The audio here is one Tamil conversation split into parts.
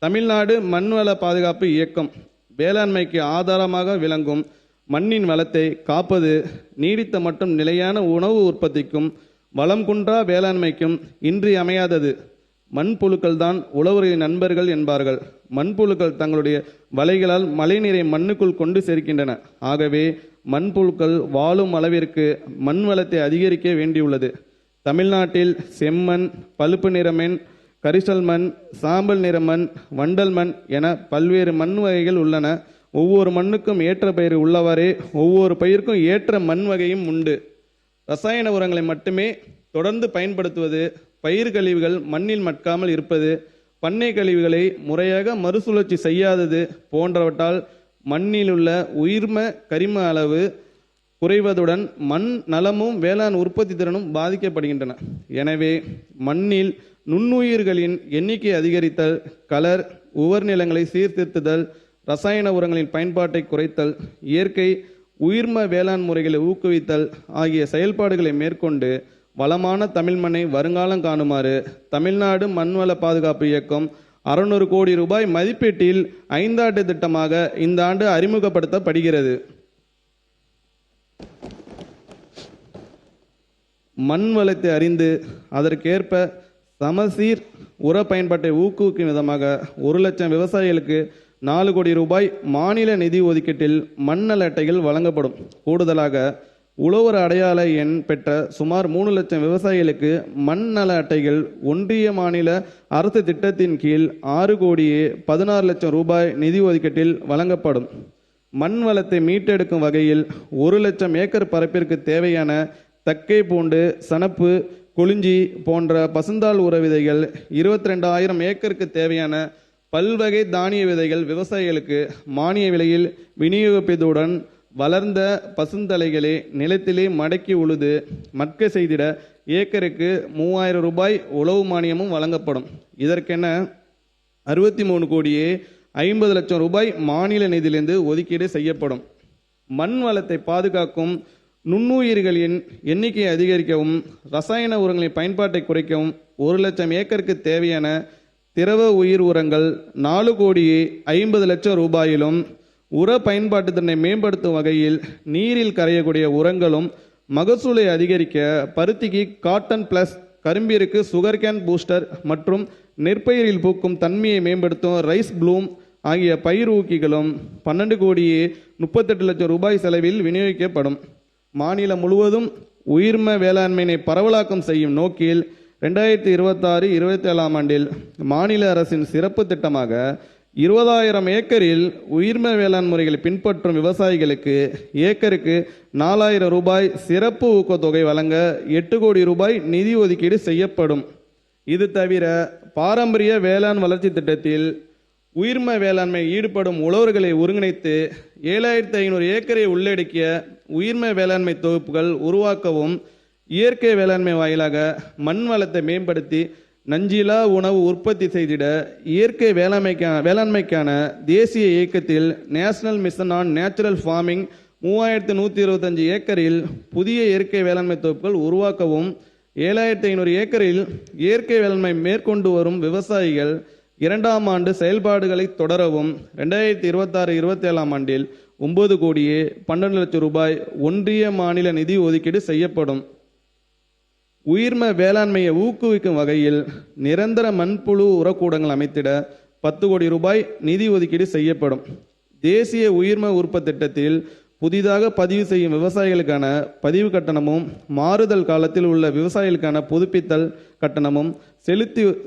தமிழ்நாடு மண்வள பாதுகாப்பு இயக்கம் வேளாண்மைக்கு ஆதாரமாக விளங்கும் மண்ணின் வளத்தை காப்பது நீடித்த மற்றும் நிலையான உணவு உற்பத்திக்கும் வளம் குன்றா வேளாண்மைக்கும் இன்றியமையாதது. மண்புழுக்கள் தான் உழவர்களின் நண்பர்கள் என்பார்கள். மண்புழுக்கள் தங்களுடைய வலைகளால் மழைநீரை மண்ணுக்குள் கொண்டு சேர்க்கின்றன. ஆகவே மண்புழுக்கள் வாழும் அளவிற்கு மண் வளத்தை அதிகரிக்க வேண்டியுள்ளது. தமிழ்நாட்டில் செம்மண், பழுப்பு நிற மண், கரிசல் மண், சாம்பல் நிற மண், வண்டல் மண் என பல்வேறு மண் வகைகள் உள்ளன. ஒவ்வொரு மண்ணுக்கும் ஏற்ற பயிர் உள்ளவாறே ஒவ்வொரு பயிருக்கும் ஏற்ற மண் வகையும் உண்டு. ரசாயன உரங்களை மட்டுமே தொடர்ந்து பயன்படுத்துவது, பயிர் கழிவுகள் மண்ணில் மட்காமல் இருப்பது, பண்ணை கழிவுகளை முறையாக மறுசுழற்சி செய்யாதது போன்றவற்றால் மண்ணில் உள்ள உயிர்ம கரிம அளவு குறைவதுடன் மண் நலமும் வேளாண் உற்பத்தி திறனும் பாதிக்கப்படுகின்றன. எனவே மண்ணில் நுண்ணுயிர்களின் எண்ணிக்கை அதிகரித்தல், கலர் உவர் நிலங்களை சீர்திருத்துதல், ரசாயன உரங்களின் பயன்பாட்டை குறைத்தல், இயற்கை உயிர்ம வேளாண் முறைகளை ஊக்குவித்தல் ஆகிய செயல்பாடுகளை மேற்கொண்டு வளமான தமிழ் மண்ணை வருங்காலம் காணுமாறு தமிழ்நாடு மண்வள பாதுகாப்பு இயக்கம் 600 கோடி ரூபாய் மதிப்பீட்டில் 5 ஆண்டு திட்டமாக இந்த ஆண்டு அறிமுகப்படுத்தப்படுகிறது. மண் வளத்தை அறிந்து அதற்கேற்ப சமசீர் உர பயன்பாட்டை ஊக்குவிக்கும் விதமாக 1 லட்சம் விவசாயிகளுக்கு 4 கோடி ரூபாய் மாநில நிதி ஒதுக்கீட்டில் மண்ணல் அட்டைகள் வழங்கப்படும். கூடுதலாக உழவர் அடையாள எண் பெற்ற சுமார் 3 லட்சம் விவசாயிகளுக்கு மண் நல அட்டைகள் ஒன்றிய மாநில அரசு திட்டத்தின் கீழ் 6 கோடியே 16 லட்சம் ரூபாய் நிதி ஒதுக்கீட்டில் வழங்கப்படும். மண் வளத்தை மீட்டெடுக்கும் வகையில் 1 லட்சம் ஏக்கர் பரப்பிற்கு தேவையான தக்கை பூண்டு, சணப்பு, கொளிஞ்சி போன்ற பசுந்தாள் உர விதைகள், 22,000 ஏக்கருக்கு தேவையான பல்வகை தானிய விதைகள் விவசாயிகளுக்கு மானிய விலையில் விநியோகிப்பதுடன் வளர்ந்த பசுந்தலைகளை நிலத்திலே மடக்கி உழுது மட்க செய்திட ஏக்கருக்கு 3,000 ரூபாய் உழவு மானியமும் வழங்கப்படும். இதற்கென 63 கோடியே 50 லட்சம் ரூபாய் மாநில நிதியிலிருந்து ஒதுக்கீடு செய்யப்படும். மண் வளத்தை பாதுகாக்கும் நுண்ணுயிர்களின் எண்ணிக்கையை அதிகரிக்கவும், ரசாயன உரங்களின் பயன்பாட்டை குறைக்கவும் 1 லட்சம் ஏக்கருக்கு தேவையான திரவ உயிர் உரங்கள் 4 கோடியே 50 லட்சம் ரூபாயிலும், உர பயன்பாட்டு திறனை மேம்படுத்தும் வகையில் நீரில் கரையக்கூடிய உரங்களும், மகசூலை அதிகரிக்க பருத்திக்கு காட்டன் பிளஸ், கரும்பிற்கு சுகர் கேன் பூஸ்டர் மற்றும் நெற்பயிரில் பூக்கும் தன்மையை மேம்படுத்தும் ரைஸ் ப்ளூம் ஆகிய பயிர் ஊக்கிகளும் 12 கோடியே 38 லட்சம் ரூபாய் செலவில் விநியோகிக்கப்படும். மாநிலம் முழுவதும் உயிர்ம வேளாண்மையை பரவலாக்கம் செய்யும் நோக்கில் 2026-27 ஆண்டில் மாநில அரசின் சிறப்பு திட்டமாக 20,000 ஏக்கரில் உயிர்ம வேளாண் முறைகளை பின்பற்றும் விவசாயிகளுக்கு ஏக்கருக்கு 4,000 ரூபாய் சிறப்பு ஊக்கத்தொகை வழங்க 8 கோடி ரூபாய் நிதி ஒதுக்கீடு செய்யப்படும். இது தவிர பாரம்பரிய வேளாண் வளர்ச்சி திட்டத்தில் உயிர்ம வேளாண்மை ஈடுபடும் உழவர்களை ஒருங்கிணைத்து 7,500 ஏக்கரை உள்ளடக்கிய உயிர்ம வேளாண்மை தொகுப்புகள் உருவாக்கவும், இயற்கை வேளாண்மை வாயிலாக மண் வளத்தை மேம்படுத்தி நஞ்சிலா உணவு உற்பத்தி செய்திட இயற்கை வேளாண்மைக்கான தேசிய இயக்கத்தில் National Mission on Natural Farming 3,125 ஏக்கரில் புதிய இயற்கை வேளாண்மை தொகுப்புகள் உருவாக்கவும், 7,500 ஏக்கரில் இயற்கை வேளாண்மை மேற்கொண்டு வரும் விவசாயிகள் 2ஆம் ஆண்டு செயல்பாடுகளை தொடரவும் 2026-27 ஆண்டில் 9 கோடியே 12 லட்சம் ரூபாய் ஒன்றிய மாநில நிதி ஒதுக்கீடு செய்யப்படும். உயிர்ம வேளாண்மையை ஊக்குவிக்கும் வகையில் நிரந்தர மண்புழு உரக்கூடங்கள் அமைத்திட 10 கோடி ரூபாய் நிதி ஒதுக்கீடு செய்யப்படும். தேசிய உயிர்ம உற்பத்தி திட்டத்தில் புதிதாக பதிவு செய்யும் விவசாயிகளுக்கான பதிவு கட்டணமும், மாறுதல் காலத்தில் உள்ள விவசாயிகளுக்கான புதுப்பித்தல் கட்டணமும்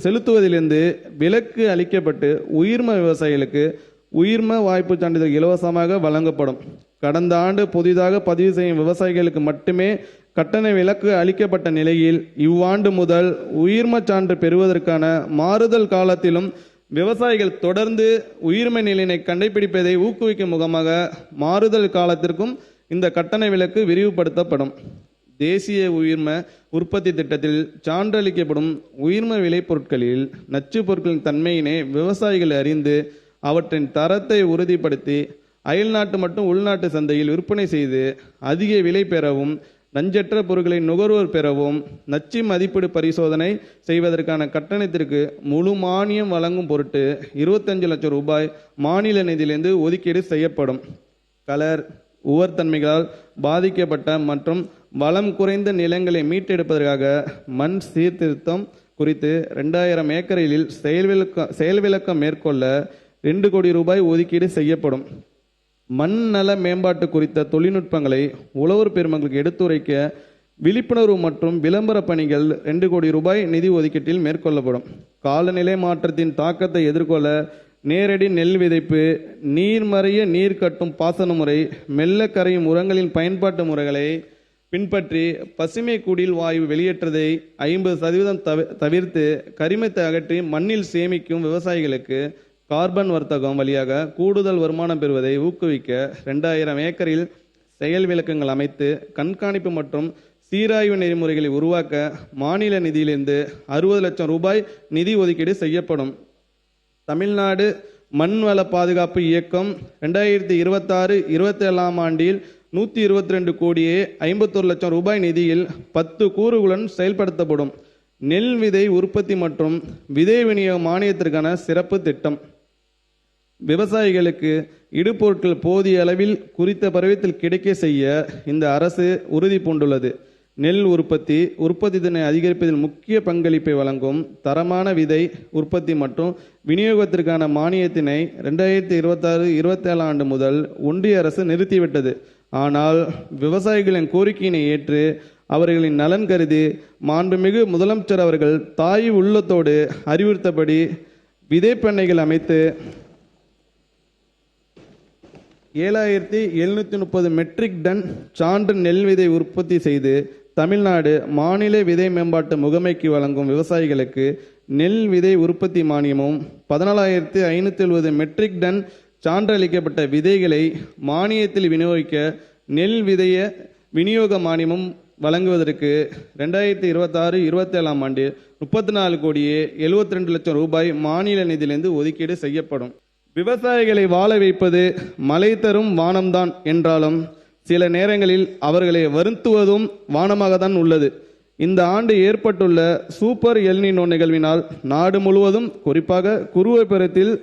செலுத்துவதிலிருந்து விலக்கு அளிக்கப்பட்டு உயிர்ம விவசாயிகளுக்கு உயிர்ம வாய்ப்பு சான்றிதழ் இலவசமாக வழங்கப்படும். கடந்த ஆண்டு புதிதாக பதிவு செய்யும் விவசாயிகளுக்கு மட்டுமே கட்டண விலக்கு அளிக்கப்பட்ட நிலையில் இவ்வாண்டு முதல் உயிர்ம சான்று பெறுவதற்கான மாறுதல் காலத்திலும் விவசாயிகள் தொடர்ந்து உயிர்மை நிலையினை கண்டுபிடிப்பதை ஊக்குவிக்கும் முகமாக மாறுதல் காலத்திற்கும் இந்த கட்டண விலக்கு விரிவுபடுத்தப்படும். தேசிய உயிர்ம உற்பத்தி திட்டத்தில் சான்றளிக்கப்படும் உயிர்ம விளைபொருட்களில் நச்சு பொருட்களின் தன்மையினை விவசாயிகள் அறிந்து அவற்றின் தரத்தை உறுதிப்படுத்தி அயல்நாட்டு மற்றும் உள்நாட்டு சந்தையில் விற்பனை செய்து அதிக விலை பெறவும் நஞ்சற்ற பொருட்களை நுகர்வோர் பெறவும் நச்சு மதிப்பீடு பரிசோதனை செய்வதற்கான கட்டணத்திற்கு முழு மானியம் வழங்கும் பொருட்டு 25 லட்சம் ரூபாய் மாநில நிதியிலிருந்து ஒதுக்கீடு செய்யப்படும். கலர் உவர்த்தன்மைகளால் பாதிக்கப்பட்ட மற்றும் வளம் குறைந்த நிலங்களை மீட்டெடுப்பதற்காக மண் சீர்திருத்தம் குறித்து 2000 ஏக்கரில் செயல்விளக்கம் மேற்கொள்ள 2 கோடி ரூபாய் ஒதுக்கீடு செய்யப்படும். மண் நல மேம்பாட்டு குறித்த தொழில்நுட்பங்களை உழவர் பெருமக்களுக்கு எடுத்துரைக்க விழிப்புணர்வு மற்றும் விளம்பர பணிகள் 2 கோடி ரூபாய் நிதி ஒதுக்கீட்டில் மேற்கொள்ளப்படும். காலநிலை மாற்றத்தின் தாக்கத்தை எதிர்கொள்ள நேரடி நெல் விதைப்பு, நீர்மறைய நீர் கட்டும் பாசன முறை, மெல்ல கரையும் உரங்களின் பயன்பாட்டு முறைகளை பின்பற்றி பசுமை குடில் வாயு வெளியேற்றதை 50% தவிர்த்து கரிமத்தை அகற்றி மண்ணில் சேமிக்கும் விவசாயிகளுக்கு கார்பன் வர்த்தகம் வழியாக கூடுதல் வருமானம் பெறுவதை ஊக்குவிக்க 2000 ஏக்கரில் செயல் விளக்கங்கள் அமைத்து கண்காணிப்பு மற்றும் சீராய்வு நெறிமுறைகளை உருவாக்க மாநில நிதியிலிருந்து 60 லட்சம் ரூபாய் நிதி ஒதுக்கீடு செய்யப்படும். தமிழ்நாடு மண்வள பாதுகாப்பு இயக்கம் 2026-27 ஆண்டில் 122 கோடியே 51 லட்சம் ரூபாய் நிதியில் 10 கூறுகளுடன் செயல்படுத்தப்படும் நெல் விதை உற்பத்தி மற்றும் விதை விநியோக மானியத்திற்கான சிறப்பு திட்டம். விவசாயிகளுக்கு இடுபொருட்கள் போதிய அளவில் குறித்த பருவத்தில் கிடைக்க செய்ய இந்த அரசு உறுதி பூண்டுள்ளது. நெல் உற்பத்தி திறனை அதிகரிப்பதில் முக்கிய பங்களிப்பை வழங்கும் தரமான விதை உற்பத்தி மற்றும் விநியோகத்திற்கான மானியத்தினை 2026-27 ஆண்டு முதல் ஒன்றிய அரசு நிறுத்திவிட்டது. ஆனால் விவசாயிகளின் கோரிக்கையினை ஏற்று அவர்களின் நலன் கருதி மாண்புமிகு முதலமைச்சர் அவர்கள் தாய் உள்ளத்தோடு அறிவுறுத்தபடி விதைப்பண்ணைகள் அமைத்து 7730 மெட்ரிக் டன் சான்று நெல் விதை உற்பத்தி செய்து தமிழ்நாடு மாநில விதை மேம்பாட்டு முகமைக்கு வழங்கும் விவசாயிகளுக்கு நெல் விதை உற்பத்தி மானியமும் 14570 மெட்ரிக் டன் சான்றளிக்கப்பட்ட விதைகளை மானியத்தில் விநியோகிக்க நெல் விதைய விநியோக மானியமும் வழங்குவதற்கு 2026-27 ஆண்டில் 34 கோடியே 72 லட்சம் ரூபாய் மாநில நிதியிலிருந்து ஒதுக்கீடு செய்யப்படும். விவசாயிகளை வாழ வைப்பது மழை தரும் வானம்தான் என்றாலும் சில நேரங்களில் அவர்களை வருத்துவதும் வானமாகத்தான் உள்ளது. இந்த ஆண்டு ஏற்பட்டுள்ள சூப்பர் எல்னினோ நிகழ்வினால் நாடு முழுவதும் குறிப்பாக குறுவை பருவத்தில்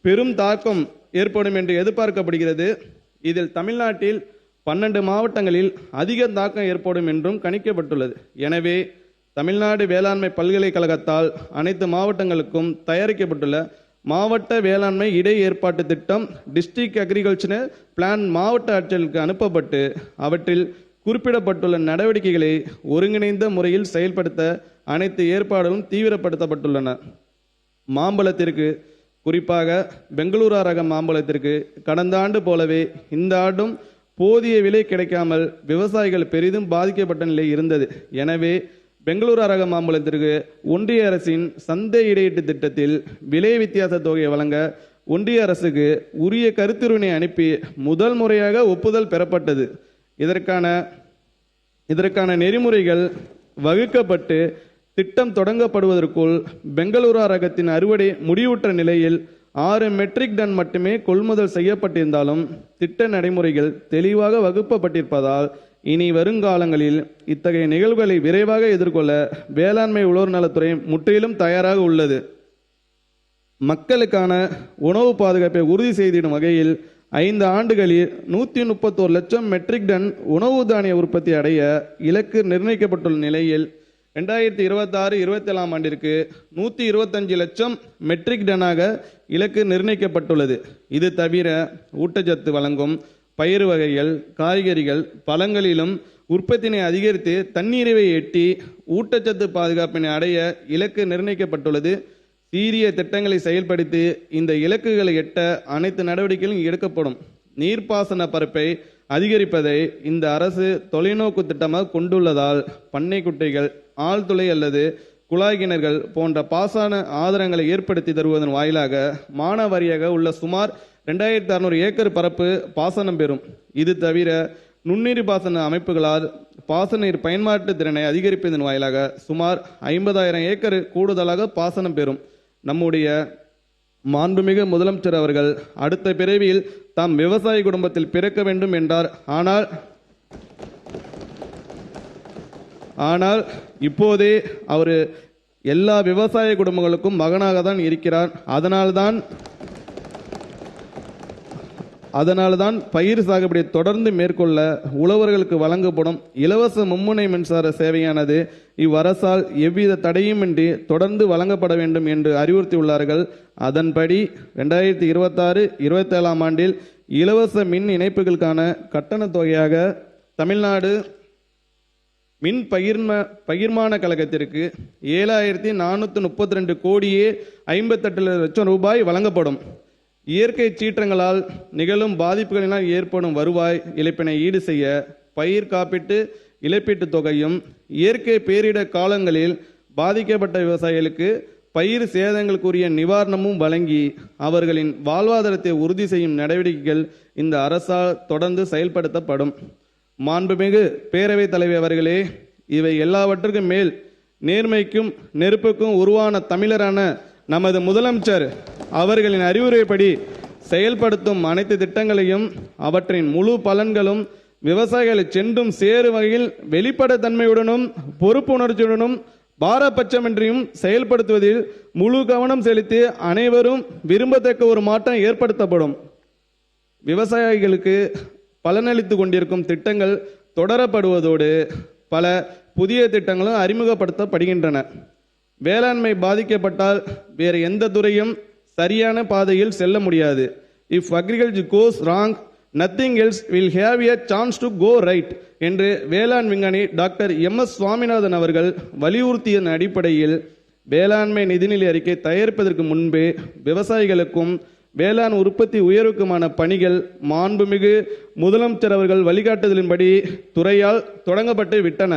பெரும் தாக்கம் ஏற்படும் என்று எதிர்பார்க்கப்படுகிறது. இதில் தமிழ்நாட்டில் 12 மாவட்டங்களில் அதிக தாக்கம் ஏற்படும் என்றும் கணிக்கப்பட்டுள்ளது. எனவே தமிழ்நாடு வேளாண்மை பல்கலைக்கழகத்தால் அனைத்து மாவட்டங்களுக்கும் தயாரிக்கப்பட்டுள்ள மாவட்ட வேளாண்மை இடை ஏற்பாட்டு திட்டம் டிஸ்ட்ரிக்ட் அக்ரிகல்ச்சரல் பிளான் மாவட்ட ஆட்சியர்களுக்கு அனுப்பப்பட்டு அவற்றில் குறிப்பிடப்பட்டுள்ள நடவடிக்கைகளை ஒருங்கிணைந்த முறையில் செயல்படுத்த அனைத்து ஏற்பாடுகளும் தீவிரப்படுத்தப்பட்டுள்ளன. மாம்பழத்திற்கு குறிப்பாக பெங்களூரா ரக மாம்பழத்திற்கு கடந்த ஆண்டு போலவே இந்த ஆண்டும் போதிய விலை கிடைக்காமல் விவசாயிகள் பெரிதும் பாதிக்கப்பட்ட நிலை இருந்தது. எனவே பெங்களூரா ரக மாம்பழத்திற்கு ஒன்றிய அரசின் சந்தை இடையீட்டு திட்டத்தில் விலை வித்தியாச தொகையை வழங்க ஒன்றிய அரசுக்கு உரிய கருத்துருவினை அனுப்பி முதல் முறையாக ஒப்புதல் பெறப்பட்டது. இதற்கான நெறிமுறைகள் வகுக்கப்பட்டு திட்டம் தொடங்கப்படுவதற்குள் பெங்களூரா ரகத்தின் அறுவடை முடிவுற்ற நிலையில் 6 மெட்ரிக் டன் மட்டுமே கொள்முதல் செய்யப்பட்டிருந்தாலும் திட்ட நடைமுறைகள் தெளிவாக வகுக்கப்பட்டிருப்பதால் இனி வருங்காலங்களில் இத்தகைய நிகழ்வுகளை விரைவாக எதிர்கொள்ள வேளாண்மை உழவர் நலத்துறை முற்றிலும் தயாராக உள்ளது. மக்களுக்கான உணவு பாதுகாப்பை உறுதி செய்திடும் வகையில் 5 ஆண்டுகளில் 131 லட்சம் மெட்ரிக் டன் உணவு தானிய உற்பத்தி அடைய இலக்கு நிர்ணயிக்கப்பட்டுள்ள நிலையில் 2026-27 ஆண்டிற்கு 125 லட்சம் மெட்ரிக் டனாக இலக்கு நிர்ணயிக்கப்பட்டுள்ளது. இது தவிர ஊட்டச்சத்து வழங்கும் பயிர் வகைகள், காய்கறிகள், பழங்களிலும் உற்பத்தினை அதிகரித்து தன்னிறைவை எட்டி ஊட்டச்சத்து பாதுகாப்பினை அடைய இலக்கு நிர்ணயிக்கப்பட்டுள்ளது. சீரிய திட்டங்களை செயல்படுத்தி இந்த இலக்குகளை எட்ட அனைத்து நடவடிக்கைகளும் எடுக்கப்படும். நீர்ப்பாசன பரப்பை அதிகரிப்பதை இந்த அரசு தொலைநோக்கு திட்டமாக கொண்டுள்ளதால் பண்ணை குட்டைகள், ஆழ்துளை அல்லது குழாய் கிணறுகள் போன்ற பாசன ஆதாரங்களை ஏற்படுத்தி தருவதன் வாயிலாக மானாவாரியாக உள்ள சுமார் 2600 ஏக்கர் பரப்பு பாசனம் பெறும். இது தவிர நுண்ணீர் பாசன அமைப்புகளால் பாசன நீர் பயன்பாட்டு திறனை அதிகரிப்பதன் வாயிலாக சுமார் 50,000 ஏக்கர் கூடுதலாக பாசனம் பெறும். நம்முடைய மாண்புமிகு முதலமைச்சர் அவர்கள் அடுத்த பிறவியில் தாம் விவசாய குடும்பத்தில் பிறக்க வேண்டும் என்றார். ஆனால் ஆனால் இப்போதே அவர் எல்லா விவசாய குடும்பங்களுக்கும் மகனாக தான் இருக்கிறார். அதனால்தான் பயிர் சாகுபடியை தொடர்ந்து மேற்கொள்ள உழவர்களுக்கு வழங்கப்படும் இலவச மும்முனை மின்சார சேவையானது இவ்வரசால் எவ்வித தடையுமின்றி தொடர்ந்து வழங்கப்பட வேண்டும் என்று அறிவுறுத்தியுள்ளார்கள். அதன்படி 2026-27 ஆண்டில் இலவச மின் இணைப்புகளுக்கான கட்டணத் தொகையாக தமிழ்நாடு மின் பகிர்மான கழகத்திற்கு 7,432 கோடியே 58 லட்சம் ரூபாய் வழங்கப்படும். இயற்கை சீற்றங்களால் நிகழும் பாதிப்புகளினால் ஏற்படும் வருவாய் இழப்பினை ஈடு செய்ய பயிர் காப்பீட்டு இழப்பீட்டுத் தொகையும், இயற்கை பேரிடர் காலங்களில் பாதிக்கப்பட்ட விவசாயிகளுக்கு பயிர் சேதங்களுக்குரிய நிவாரணமும் வழங்கி அவர்களின் வாழ்வாதாரத்தை உறுதி செய்யும் நடவடிக்கைகள் இந்த அரசால் தொடர்ந்து செயல்படுத்தப்படும். மாண்புமிகு பேரவைத் தலைவர் அவர்களே, இவை எல்லாவற்றுக்கும் மேல் நேர்மைக்கும் நெருப்புக்கும் உருவான தமிழரான நமது முதலமைச்சர் அவர்களின் அறிவுரைப்படி செயல்படுத்தும் அனைத்து திட்டங்களையும் அவற்றின் முழு பலன்களும் விவசாயிகளை சென்றும் சேரும் வகையில் வெளிப்படைத்தன்மையுடனும் பொறுப்புணர்ச்சியுடனும் பாரபட்சமின்றியும் செயல்படுத்துவதில் முழு கவனம் செலுத்தி அனைவரும் விரும்பத்தக்க ஒரு மாற்றம் ஏற்படுத்தப்படும். விவசாயிகளுக்கு பலனளித்து கொண்டிருக்கும் திட்டங்கள் தொடரப்படுவதோடு பல புதிய திட்டங்களும் அறிமுகப்படுத்தப்படுகின்றன. வேளாண்மை பாதிக்கப்பட்டால் வேறு எந்த துறையும் சரியான பாதையில் செல்ல முடியாது. If agriculture goes wrong, nothing else will have a chance to go right என்று வேளாண் விஞ்ஞானி டாக்டர் MS சுவாமிநாதன் அவர்கள் வலியுறுத்திய அடிப்படையில் வேளாண்மை நிதிநிலை அறிக்கை தயாரிப்பதற்கு முன்பே விவசாயிகளுக்கும் வேளாண் உற்பத்தி உயர்வுக்குமான பணிகள் மாண்புமிகு முதலமைச்சர் அவர்கள் வழிகாட்டுதலின்படி துறையால் தொடங்கப்பட்டு விட்டன.